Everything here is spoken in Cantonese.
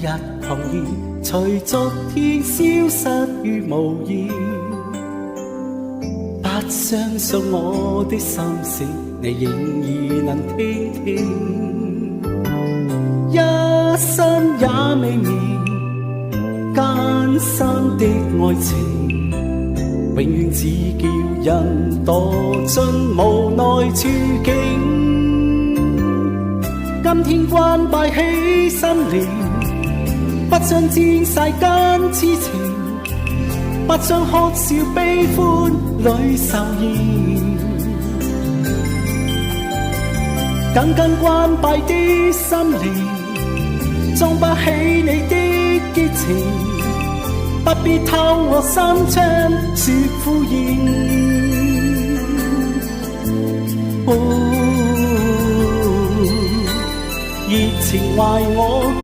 日狂熱，隨昨天消失於無意。不相信我的心聲，你仍然能聽聽。一生也未眠，艱辛的愛情，永遠只叫人墮進無奈處境。今天關閉起心靈，不想沾晒間痴情，不想哭笑悲歡裏受厭。緊緊關閉的心靈，裝不起你的激情，不必透我心窗說敷衍。熱情懷我。